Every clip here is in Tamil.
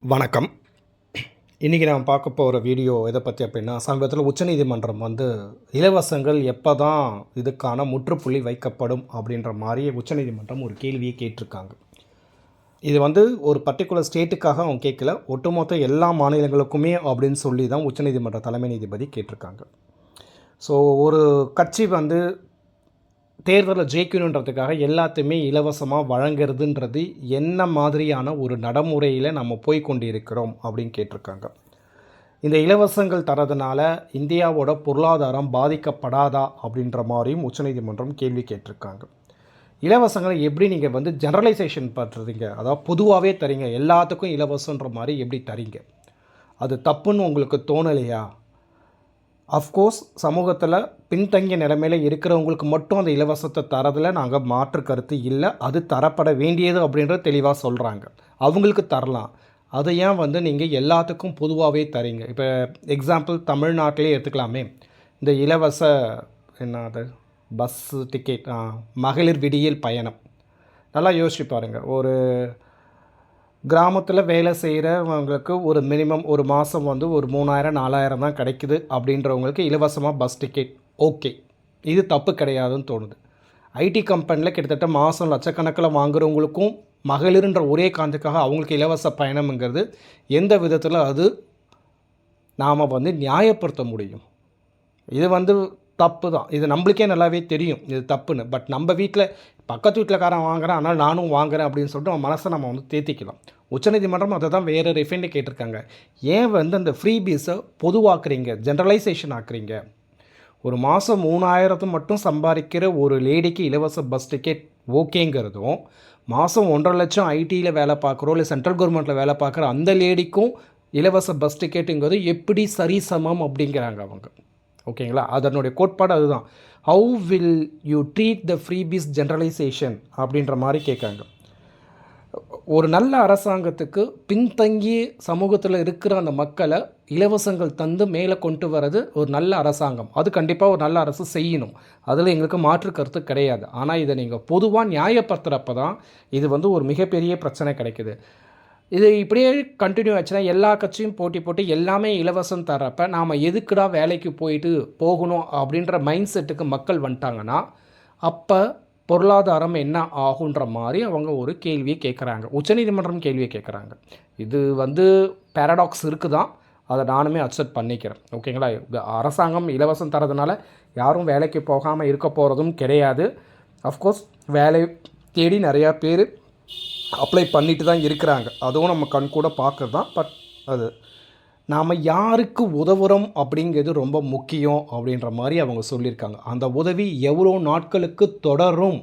வணக்கம். இன்றைக்கி நான் பார்க்க போகிற வீடியோ எதை பற்றி அப்படின்னா, சமீபத்தில் உச்சநீதிமன்றம் இலவசங்கள் எப்போ தான் இதுக்கான முற்றுப்புள்ளி வைக்கப்படும் அப்படின்ற மாதிரி உச்சநீதிமன்றம் ஒரு கேள்வியை கேட்டிருக்காங்க. இது ஒரு பர்டிகுலர் ஸ்டேட்டுக்காக அவங்க கேட்கல, ஒட்டுமொத்த எல்லா மாநிலங்களுக்குமே அப்படின்னு சொல்லி தான் உச்சநீதிமன்ற தலைமை நீதிபதி கேட்டிருக்காங்க. ஸோ ஒரு கட்சி தேர்தலில் ஜெயிக்கணுன்றதுக்காக எல்லாத்தையுமே இலவசமாக வழங்குறதுன்றது என்ன மாதிரியான ஒரு நடைமுறையில் நம்ம போய் கொண்டு இருக்கிறோம் அப்படின்னு கேட்டிருக்காங்க. இந்த இலவசங்கள் தரதுனால இந்தியாவோட பொருளாதாரம் பாதிக்கப்படாதா அப்படின்ற மாதிரியும் உச்சநீதிமன்றம் கேள்வி கேட்டிருக்காங்க. இலவசங்களை எப்படி நீங்கள் ஜெனரலைசேஷன் பண்ணுறீங்க, அதாவது பொதுவாகவே தரீங்க, எல்லாத்துக்கும் இலவசன்ற மாதிரி எப்படி தரீங்க, அது தப்புன்னு உங்களுக்கு தோணலையா? அஃப்கோர்ஸ் சமூகத்தில் பின்தங்கிய நிலைமையில் இருக்கிறவங்களுக்கு மட்டும் அந்த இலவசத்தை தரதில் நாங்கள் மாற்று கருத்து இல்லை, அது தரப்பட வேண்டியது அப்படின்றது தெளிவாக சொல்கிறாங்க. அவங்களுக்கு தரலாம், அதை ஏன் நீங்கள் எல்லாத்துக்கும் பொதுவாகவே தரீங்க? இப்போ எக்ஸாம்பிள் தமிழ்நாட்டிலே எடுத்துக்கலாமே, இந்த இலவச அது பஸ்ஸு டிக்கெட், மகளிர் விடியல் பயணம், நல்லா யோசிச்சு பாருங்கள். ஒரு கிராமத்தில் வேலை செய்கிறவங்களுக்கு ஒரு மினிமம் ஒரு மாதம் ஒரு 3000 4000 தான் கிடைக்குது அப்படின்றவங்களுக்கு இலவசமாக பஸ் டிக்கெட் ஓகே, இது தப்பு கிடையாதுன்னு தோணுது. ஐடி கம்பெனியில் கிட்டத்தட்ட மாதம் லட்சக்கணக்கில் வாங்குறவங்களுக்கும் மகளிர்ன்ற ஒரே காரணத்துக்காக அவங்களுக்கு இலவச பயணம்ங்கிறது எந்த விதத்தில் அது நாம் நியாயப்படுத்த முடியும்? இது தப்பு தான். இது நம்மளுக்கே நல்லாவே தெரியும் இது தப்புன்னு. பட் நம்ம வீட்டில் பக்கத்து வீட்டில்காரன் வாங்குறான், ஆனால் நானும் வாங்குகிறேன் அப்படின்னு சொல்லிட்டு அவன் மனசை நம்ம தேத்திக்கலாம். உச்சநீதிமன்றம் அதை தான் வேறு ரிஃபைண்டை கேட்டிருக்காங்க. ஏன் அந்த ஃப்ரீ பீஸை பொதுவாக்குறீங்க, ஜென்ரலைசேஷன் ஆக்குறீங்க? ஒரு மாதம் 3000 மட்டும் சம்பாதிக்கிற ஒரு லேடிக்கு இலவச பஸ் டிக்கெட் ஓகேங்கிறதும், மாதம் 1.5 லட்சம் ஐடியில் வேலை பார்க்குறோம் இல்லை சென்ட்ரல் கவர்மெண்ட்டில் வேலை பார்க்குற அந்த லேடிக்கும் இலவச பஸ் டிக்கெட்டுங்கிறது எப்படி சரிசமம் அப்படிங்கிறாங்க அவங்க. ஓகேங்களா? அதனுடைய கோட்பாடு அதுதான். How will you treat the freebies generalisation அப்படின்ற மாதிரி கேட்காங்க. ஒரு நல்ல அரசாங்கத்துக்கு பின்தங்கி சமூகத்தில் இருக்கிற அந்த மக்களை இலவசங்கள் தந்து மேலே கொண்டு வர்றது ஒரு நல்ல அரசாங்கம். அது கண்டிப்பாக ஒரு நல்ல அரசு செய்யணும், அதில் எங்களுக்கு மாற்று கருத்து கிடையாது. ஆனால் இதை நீங்கள் பொதுவாக நியாயப்படுத்துகிறப்ப தான் இது ஒரு மிகப்பெரிய பிரச்சனை கிடைக்குது. இது இப்படியே கண்டினியூ ஆச்சுன்னா எல்லா கட்சியும் போட்டி எல்லாமே இலவசம் தரப்போ நாம் எதுக்குடா வேலைக்கு போகணும் அப்படின்ற மைண்ட் செட்டுக்கு மக்கள் வந்துட்டாங்கன்னா அப்போ பொருளாதாரம் என்ன ஆகுன்ற மாதிரி அவங்க ஒரு கேள்வியை கேட்குறாங்க. உச்சநீதிமன்றம் கேள்வியை கேட்குறாங்க. இது பேரடாக்ஸ் இருக்குது தான், அதை நானுமே அக்செப்ட் பண்ணிக்கிறேன். ஓகேங்களா? அரசாங்கம் இலவசம் தரதுனால யாரும் வேலைக்கு போகாமல் இருக்க போகிறதும் கிடையாது. அஃப்கோர்ஸ் வேலை தேடி நிறையா பேர் அப்ளை பண்ணிட்டு தான் இருக்கிறாங்க, அதுவும் நம்ம கண் கூட பார்க்குறது தான். பட் அது நாம் யாருக்கு உதவுறோம் அப்படிங்கிறது ரொம்ப முக்கியம் அப்படின்ற மாதிரி அவங்க சொல்லியிருக்காங்க. அந்த உதவி எவ்வளோ நாட்களுக்கு தொடரும்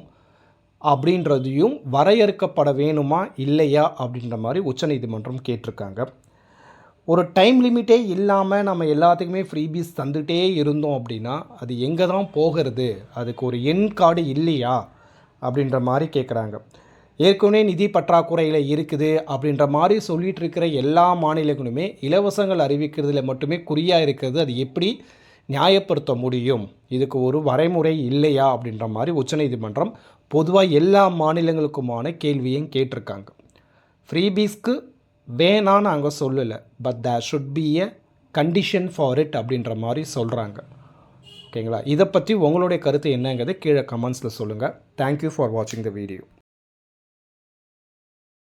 அப்படின்றதையும் வரையறுக்கப்பட வேணுமா இல்லையா அப்படின்ற மாதிரி உச்சநீதிமன்றம் கேட்டிருக்காங்க. ஒரு டைம் லிமிட்டே இல்லாமல் நம்ம எல்லாத்துக்குமே ஃப்ரீபீஸ் தந்துகிட்டே இருந்தோம் அப்படின்னா அது எங்கே தான் போகிறது? அதுக்கு ஒரு எண் கார்டு இல்லையா அப்படின்ற மாதிரி கேட்குறாங்க. ஏற்கனவே நிதி பற்றாக்குறையில் இருக்குது அப்படின்ற மாதிரி சொல்லிகிட்டு இருக்கிற எல்லா மாநிலங்களுமே இலவசங்கள் அறிவிக்கிறதுல மட்டுமே குறியாக இருக்கிறது. அது எப்படி நியாயப்படுத்த முடியும்? இதுக்கு ஒரு வரைமுறை இல்லையா அப்படின்ற மாதிரி உச்சநீதிமன்றம் பொதுவாக எல்லா மாநிலங்களுக்குமான கேள்வியும் கேட்டிருக்காங்க. ஃப்ரீபீஸ்க்கு வேணான்னு நாங்கள் சொல்லலை, but there should be a condition for it அப்படின்ற மாதிரி சொல்கிறாங்க. ஓகேங்களா? இதை பற்றி உங்களுடைய கருத்து என்னங்கிறது கீழே கமெண்ட்ஸில் சொல்லுங்கள். தேங்க்யூ ஃபார் வாட்சிங் த வீடியோ.